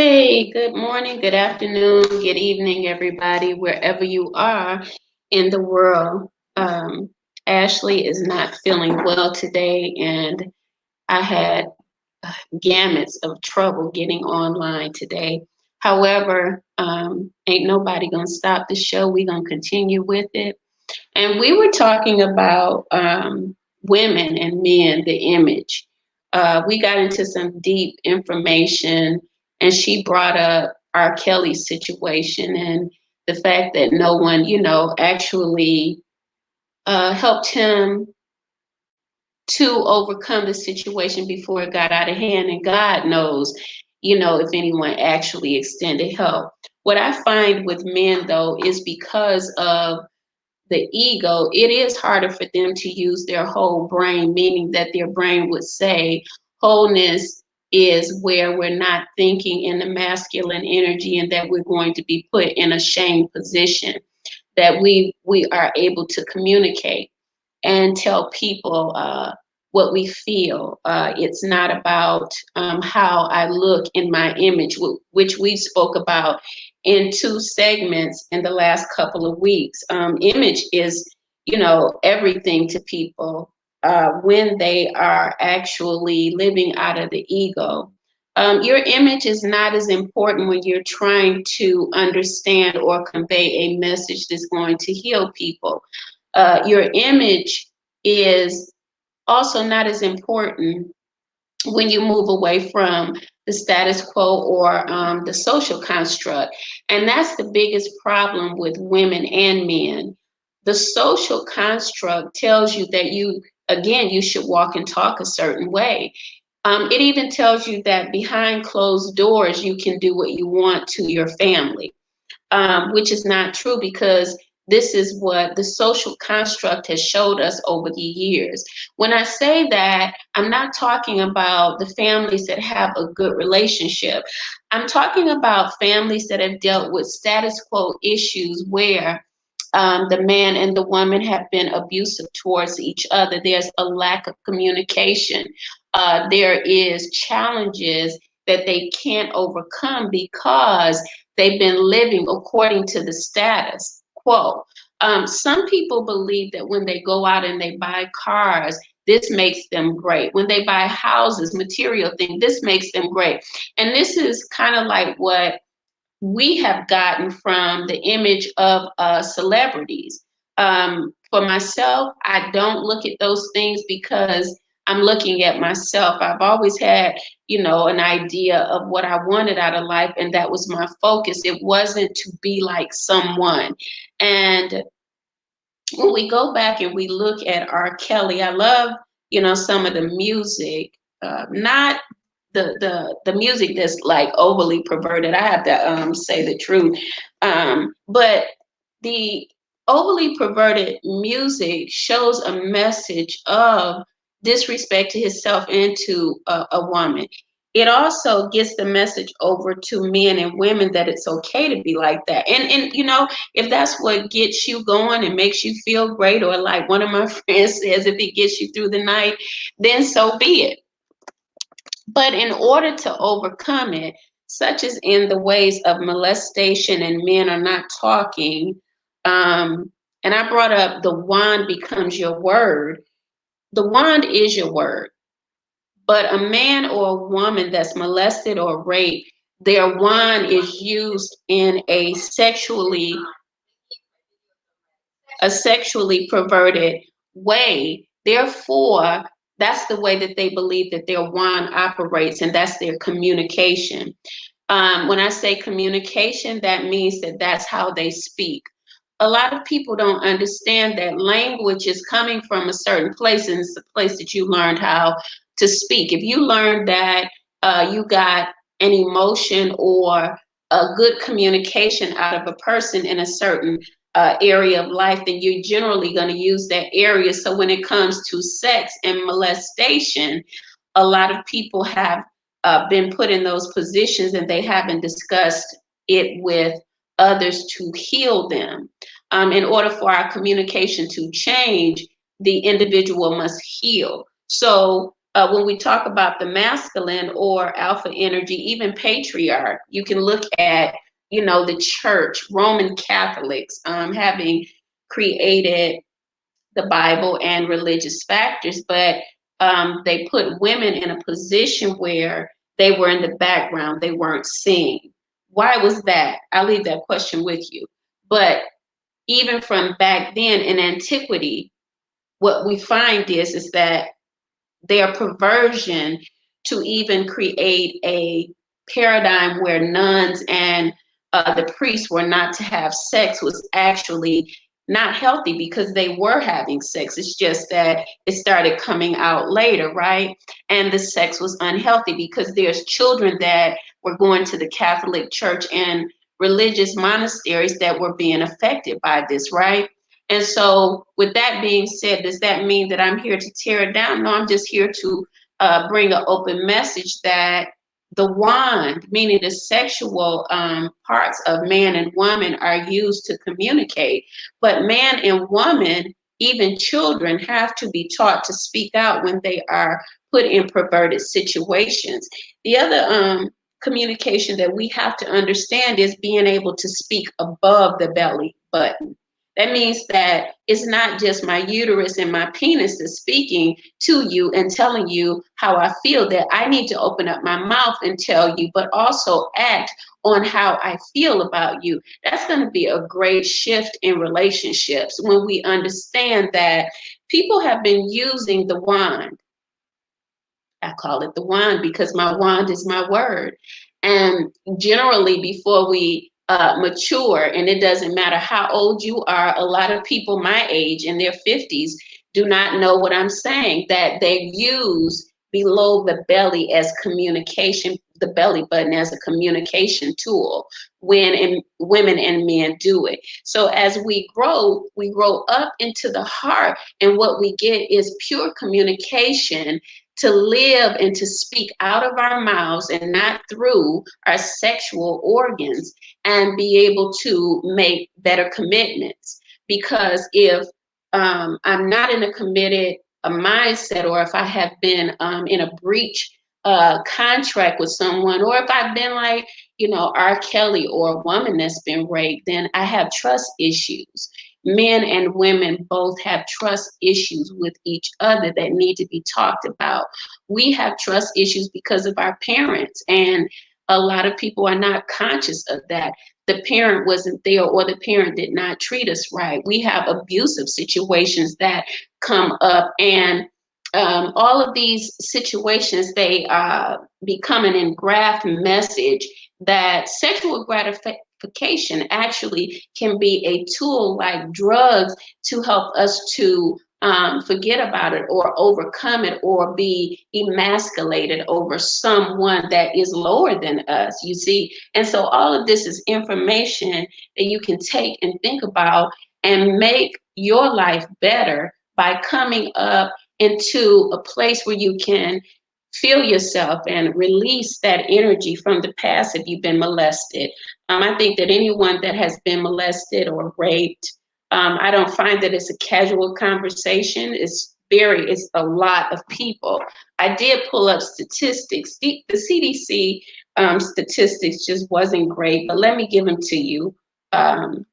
Hey, good morning, good afternoon, good evening, everybody, wherever you are in the world. Ashley is not feeling well today, and I had gamuts of trouble getting online today. However, ain't nobody gonna stop the show. We're gonna continue with it. And we were talking about women and men, the image. We got into some deep information, and she brought up R. Kelly's situation and the fact that no one, actually helped him to overcome the situation before it got out of hand. And God knows, if anyone actually extended help. What I find with men, though, is because of the ego, it is harder for them to use their whole brain, meaning that their brain would say wholeness is where we're not thinking in the masculine energy and that we're going to be put in a shame position, that we are able to communicate and tell people what we feel. It's not about how I look in my image, which we spoke about in two segments in the last couple of weeks. Image is, everything to people when they are actually living out of the ego. Your image is not as important when you're trying to understand or convey a message that's going to heal people. Your image is also not as important when you move away from the status quo or the social construct. And that's the biggest problem with women and men. The social construct tells you that you should walk and talk a certain way. It even tells you that behind closed doors, you can do what you want to your family, which is not true because this is what the social construct has showed us over the years. When I say that, I'm not talking about the families that have a good relationship. I'm talking about families that have dealt with status quo issues where the man and the woman have been abusive towards each other. There's a lack of communication. There is challenges that they can't overcome because they've been living according to the status quo. Some people believe that when they go out and they buy cars, this makes them great. When they buy houses, material things, this makes them great. And this is kind of like what we have gotten from the image of celebrities. For myself, I don't look at those things because I'm looking at myself. I've always had, an idea of what I wanted out of life, and that was my focus. It wasn't to be like someone. And when we go back and we look at R. Kelly, I love, some of the music, not the music that's like overly perverted. I have to say the truth. But the overly perverted music shows a message of disrespect to himself and to a woman. It also gets the message over to men and women that it's okay to be like that. And if that's what gets you going and makes you feel great, or like one of my friends says, if it gets you through the night, then so be it. But in order to overcome it, such as in the ways of molestation and men are not talking, and I brought up the wand becomes your word. The wand is your word. But a man or a woman that's molested or raped, their wand is used in a sexually perverted way. Therefore, that's the way that they believe that their wand operates, and that's their communication. When I say communication, that means that that's how they speak. A lot of people don't understand that language is coming from a certain place, and it's the place that you learned how to speak. If you learned that you got an emotion or a good communication out of a person in a certain area of life, then you're generally going to use that area. So when it comes to sex and molestation, a lot of people have been put in those positions and they haven't discussed it with others to heal them. In order for our communication to change, the individual must heal. So when we talk about the masculine or alpha energy, even patriarch, you can look at, the church, Roman Catholics, having created the Bible and religious factors, but they put women in a position where they were in the background, they weren't seen. Why was that? I'll leave that question with you. But even from back then in antiquity, what we find is that their perversion to even create a paradigm where nuns and the priests were not to have sex was actually not healthy, because they were having sex. It's just that it started coming out later, right? And the sex was unhealthy because there's children that were going to the Catholic Church and religious monasteries that were being affected by this, right? And so, with that being said, does that mean that I'm here to tear it down? No, I'm just here to bring an open message that the wand, meaning the sexual parts of man and woman, are used to communicate. But man and woman, even children, have to be taught to speak out when they are put in perverted situations. The other communication that we have to understand is being able to speak above the belly button. That means that it's not just my uterus and my penis that's speaking to you and telling you how I feel, that I need to open up my mouth and tell you, but also act on how I feel about you. That's going to be a great shift in relationships when we understand that people have been using the wand. I call it the wand because my wand is my word. And generally, before we mature, and it doesn't matter how old you are, a lot of people my age in their 50s do not know what I'm saying, that they use below the belly as communication, the belly button as a communication tool when women and men do it. So as we grow up into the heart, and what we get is pure communication to live and to speak out of our mouths and not through our sexual organs, and be able to make better commitments. Because if I'm not in a committed mindset, or if I have been in a breach contract with someone, or if I've been like, R. Kelly, or a woman that's been raped, then I have trust issues. Men and women both have trust issues with each other that need to be talked about. We have trust issues because of our parents, and a lot of people are not conscious of that. The parent wasn't there, or the parent did not treat us right. We have abusive situations that come up, and all of these situations, they become an engraft message that sexual gratification actually can be a tool like drugs to help us to forget about it, or overcome it, or be emasculated over someone that is lower than us, you see. And so all of this is information that you can take and think about and make your life better by coming up into a place where you can feel yourself and release that energy from the past if you've been molested. I think that anyone that has been molested or raped, I don't find that it's a casual conversation. It's a lot of people. I did pull up statistics. The CDC statistics just wasn't great, but let me give them to you. Um,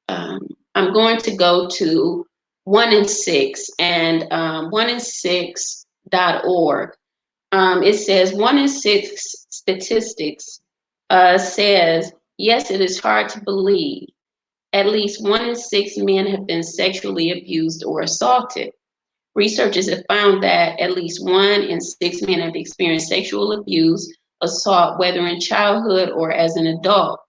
um, I'm going to go to 1 in 6, and 1in6.org. It says 1 in 6 statistics says, yes, it is hard to believe. At least 1 in 6 men have been sexually abused or assaulted. Researchers have found that at least 1 in 6 men have experienced sexual abuse, assault, whether in childhood or as an adult.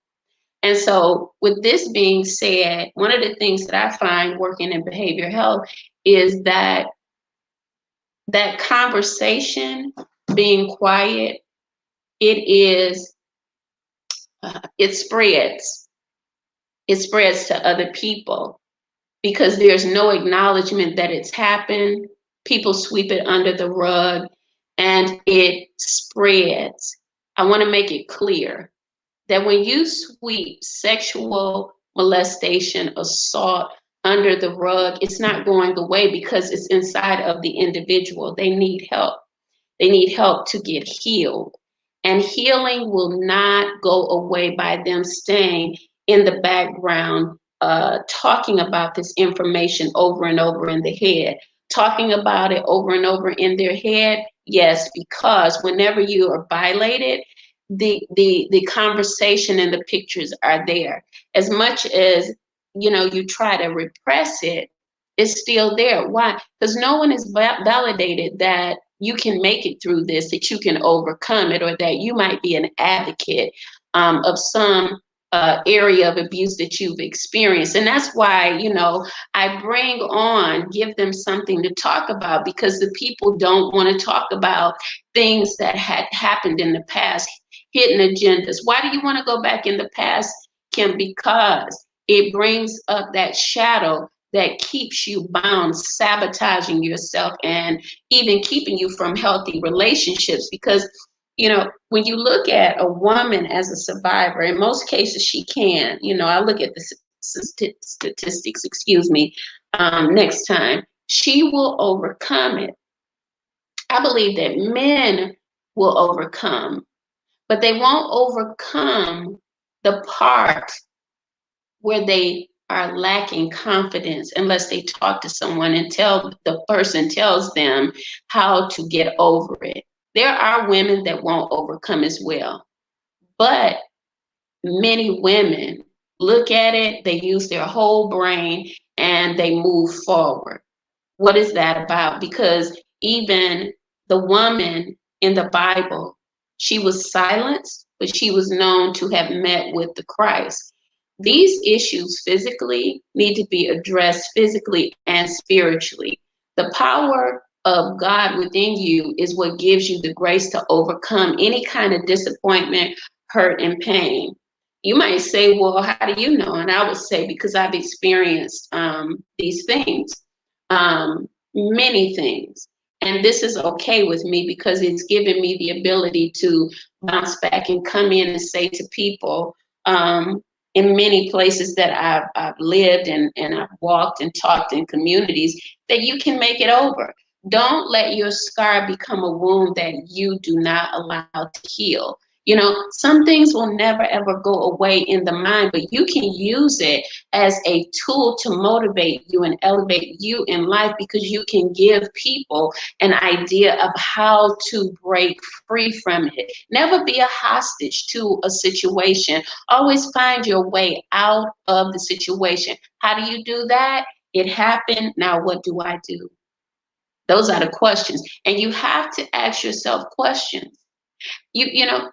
And so, with this being said, one of the things that I find working in behavioral health is that conversation being quiet, it is, it spreads. It spreads to other people because there's no acknowledgement that it's happened. People sweep it under the rug and it spreads. I want to make it clear that when you sweep sexual molestation, assault under the rug. It's not going away because it's inside of the individual. They need help. They need help to get healed. And healing will not go away by them staying in the background, talking about this information over and over in the head, talking about it over and over in their head. Yes, because whenever you are violated, the conversation and the pictures are there. As much as you try to repress it, it's still there. Why? Because no one is validated that you can make it through this, that you can overcome it, or that you might be an advocate of some area of abuse that you've experienced. And that's why, I bring on, give them something to talk about, because the people don't want to talk about things that had happened in the past, hidden agendas. Why do you want to go back in the past, Kim? Because it brings up that shadow that keeps you bound, sabotaging yourself, and even keeping you from healthy relationships. Because, when you look at a woman as a survivor, in most cases she can, I look at the statistics, excuse me, next time, she will overcome it. I believe that men will overcome, but they won't overcome the part where they are lacking confidence unless they talk to someone and the person tells them how to get over it. There are women that won't overcome as well, but many women look at it, they use their whole brain, and they move forward. What is that about? Because even the woman in the Bible, she was silenced, but she was known to have met with the Christ. These issues physically need to be addressed physically and spiritually. The power of God within you is what gives you the grace to overcome any kind of disappointment, hurt, and pain. You might say, well, how do you know? And I would say, because I've experienced these things, many things. And this is okay with me because it's given me the ability to bounce back and come in and say to people, in many places that I've lived and I've walked and talked in communities, that you can make it over. Don't let your scar become a wound that you do not allow to heal. Some things will never ever go away in the mind, but you can use it as a tool to motivate you and elevate you in life, because you can give people an idea of how to break free from it. Never be a hostage to a situation. Always find your way out of the situation. How do you do that? It happened. Now, what do I do? Those are the questions. And you have to ask yourself questions.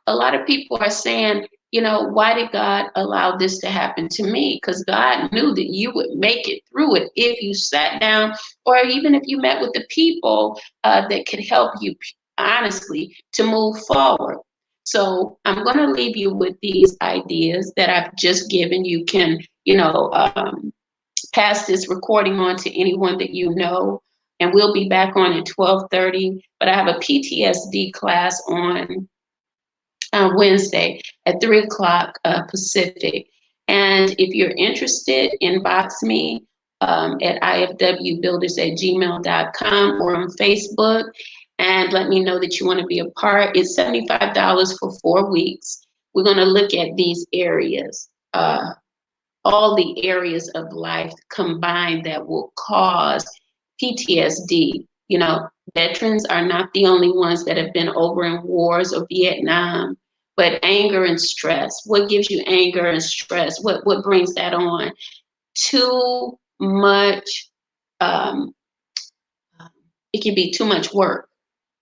A lot of people are saying, why did God allow this to happen to me? Because God knew that you would make it through it if you sat down, or even if you met with the people that could help you, honestly, to move forward. So I'm going to leave you with these ideas that I've just given. You can, pass this recording on to anyone that you know. And we'll be back on at 12:30. But I have a PTSD class on Wednesday at 3 o'clock Pacific. And if you're interested, inbox me at ifwbuilders@gmail.com or on Facebook, and let me know that you want to be a part. It's $75 for 4 weeks. We're going to look at these areas, all the areas of life combined that will cause PTSD. Veterans are not the only ones that have been over in wars or Vietnam, but anger and stress. What gives you anger and stress? What brings that on? Too much, it can be too much work.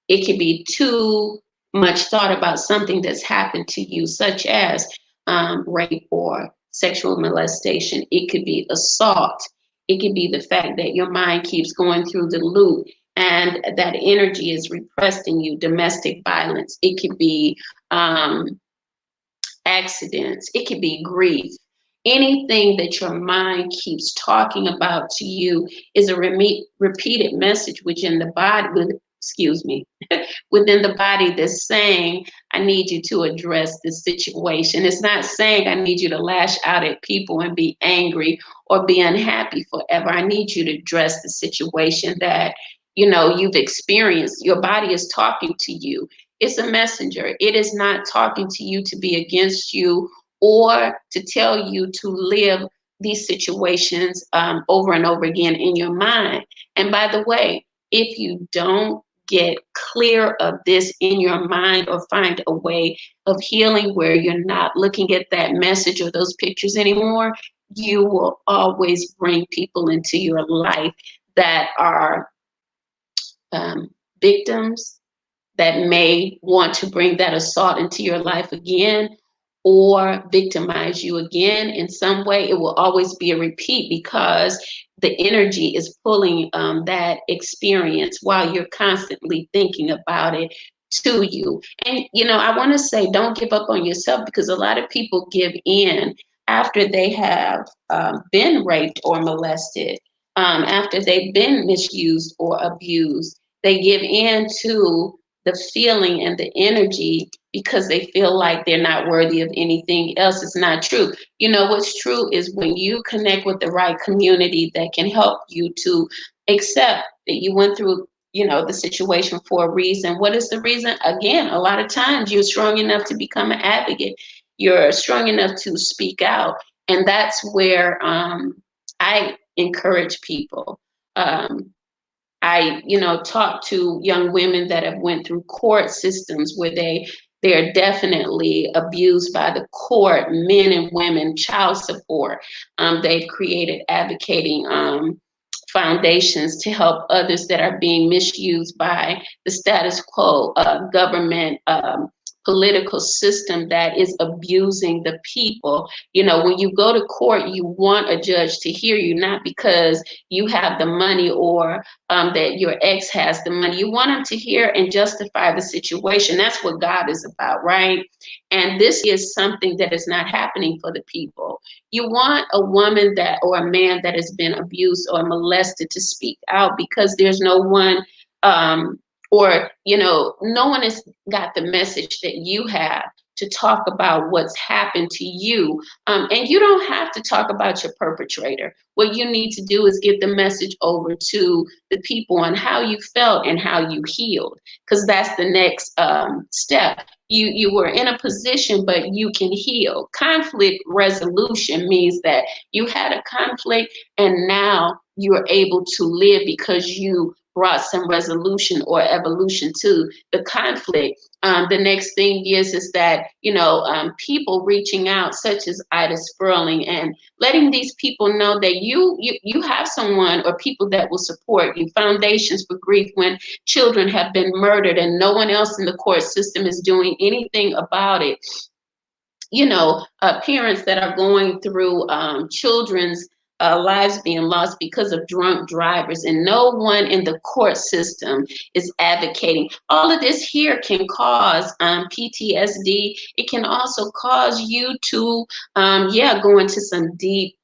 It can be too much thought about something that's happened to you, such as rape or sexual molestation. It could be assault. It could be the fact that your mind keeps going through the loop and that energy is repressed in you. Domestic violence. It could be accidents. It could be grief. Anything that your mind keeps talking about to you is a repeated message within the body, excuse me, within the body that's saying, I need you to address this situation. It's not saying I need you to lash out at people and be angry or be unhappy forever. I need you to address the situation that, you've experienced. Your body is talking to you. It's a messenger. It is not talking to you to be against you or to tell you to live these situations over and over again in your mind. And by the way, if you don't get clear of this in your mind or find a way of healing where you're not looking at that message or those pictures anymore, you will always bring people into your life that are um, victims that may want to bring that assault into your life again or victimize you again in some way. It will always be a repeat because the energy is pulling that experience while you're constantly thinking about it to you. And, I want to say don't give up on yourself because a lot of people give in after they have been raped or molested, after they've been misused or abused. They give in to the feeling and the energy because they feel like they're not worthy of anything else. It's not true. What's true is when you connect with the right community that can help you to accept that you went through, the situation for a reason. What is the reason? Again, a lot of times you're strong enough to become an advocate. You're strong enough to speak out. And that's where I encourage people. I, talk to young women that have went through court systems where they're definitely abused by the court, men and women, child support. They've created advocating foundations to help others that are being misused by the status quo government political system that is abusing the people. When you go to court, you want a judge to hear you, not because you have the money or that your ex has the money. You want them to hear and justify the situation. That's what God is about, right? And this is something that is not happening for the people. You want a woman that or a man that has been abused or molested to speak out because there's no one no one has got the message that you have to talk about what's happened to you. And you don't have to talk about your perpetrator. What you need to do is get the message over to the people on how you felt and how you healed, because that's the next step. You were in a position, but you can heal. Conflict resolution means that you had a conflict and now you're able to live because you brought some resolution or evolution to the conflict. The next thing is that, people reaching out, such as Ida Sperling, and letting these people know that you have someone or people that will support you. Foundations for Grief, when children have been murdered and no one else in the court system is doing anything about it. Parents that are going through children's lives being lost because of drunk drivers, and no one in the court system is advocating. All of this here can cause PTSD. It can also cause you to, go into some deep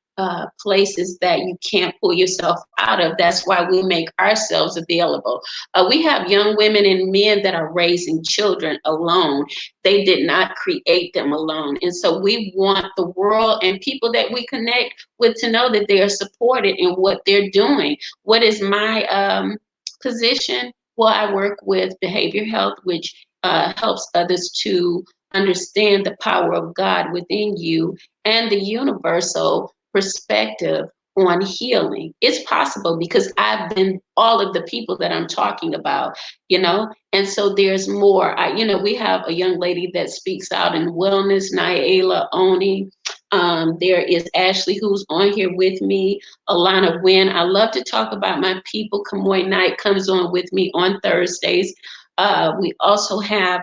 places that you can't pull yourself out of. That's why we make ourselves available. We have young women and men that are raising children alone. They did not create them alone. And so we want the world and people that we connect with to know that they are supported in what they're doing. What is my position? Well, I work with behavior health, which helps others to understand the power of God within you and the universal perspective on healing. It's possible because I've been all of the people that I'm talking about, and so there's more. We have a young lady that speaks out in wellness, Nyala Oni. There is Ashley, who's on here with me, Alana Wynn. I love to talk about my people. Kamoy Knight comes on with me on Thursdays. We also have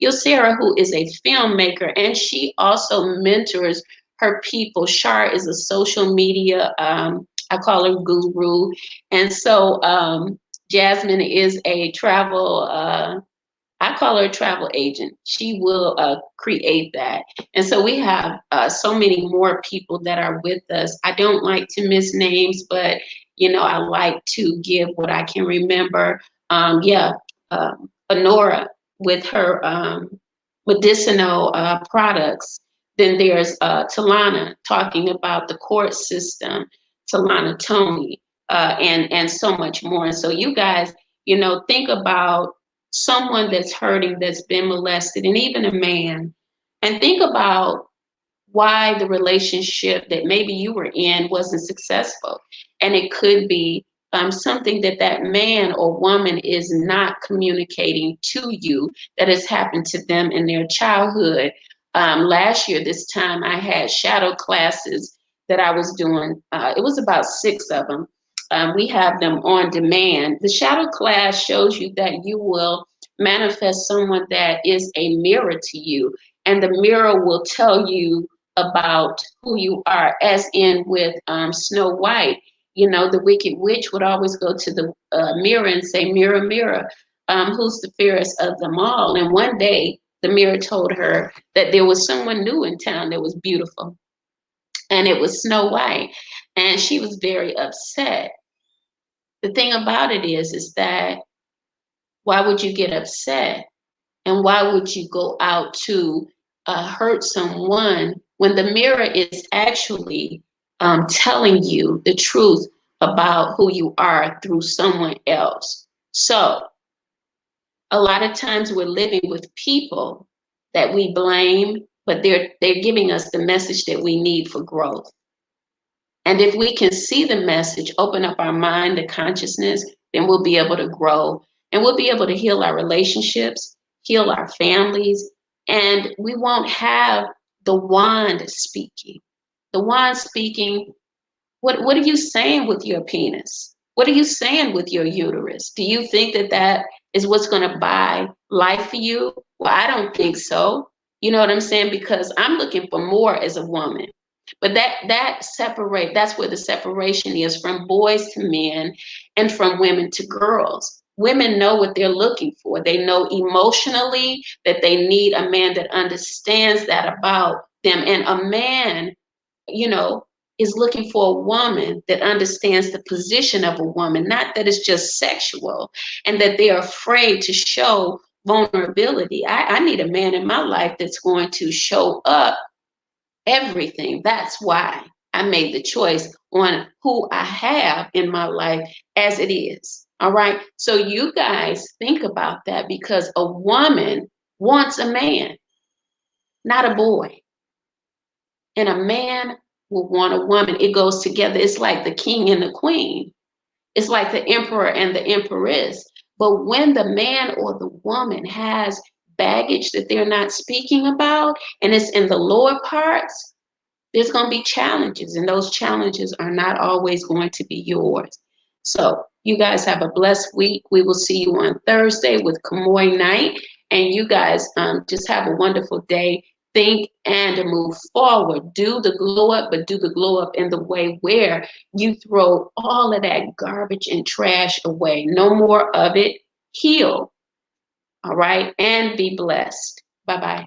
Yosera, who is a filmmaker, and she also mentors her people. Shar is a social media, I call her guru. And so Jasmine is a travel, I call her a travel agent. She will create that. And so we have so many more people that are with us. I don't like to miss names, but, I like to give what I can remember. Yeah, Honora with her medicinal products. Then there's Talana talking about the court system, Talana Tony, and so much more. And so you guys, think about someone that's hurting, that's been molested, and even a man, and think about why the relationship that maybe you were in wasn't successful. And it could be something that that man or woman is not communicating to you that has happened to them in their childhood. Last year, this time, I had shadow classes that I was doing. It was about 6 of them. We have them on demand. The shadow class shows you that you will manifest someone that is a mirror to you, and the mirror will tell you about who you are, as in with Snow White. The Wicked Witch would always go to the mirror and say, "Mirror, mirror, who's the fairest of them all?" And one day, the mirror told her that there was someone new in town that was beautiful, and it was Snow White. And she was very upset. The thing about it is that why would you get upset? And why would you go out to hurt someone when the mirror is actually telling you the truth about who you are through someone else? So a lot of times we're living with people that we blame, but they're giving us the message that we need for growth. And if we can see the message, open up our mind to consciousness, then we'll be able to grow, and we'll be able to heal our relationships, heal our families, and we won't have the wand speaking. The wand speaking, what are you saying with your penis? What are you saying with your uterus? Do you think that that is what's going to buy life for you? Well, I don't think so. You know what I'm saying? Because I'm looking for more as a woman. But that's where the separation is, from boys to men and from women to girls. Women know what they're looking for. They know emotionally that they need a man that understands that about them. And a man, you know, is looking for a woman that understands the position of a woman, not that it's just sexual and that they are afraid to show vulnerability. I need a man in my life that's going to show up everything. That's why I made the choice on who I have in my life as it is. All right. So you guys think about that, because a woman wants a man, not a boy. And a man will want a woman. It goes together. It's like the king and the queen. It's like the emperor and the empress. But when the man or the woman has baggage that they're not speaking about, and it's in the lower parts, there's going to be challenges, and those challenges are not always going to be yours. So you guys have a blessed week. We will see you on Thursday with Kamoy Night, and you guys just have a wonderful day. Think and move forward. Do the glow up, but do the glow up in the way where you throw all of that garbage and trash away. No more of it. Heal. All right. And be blessed. Bye-bye.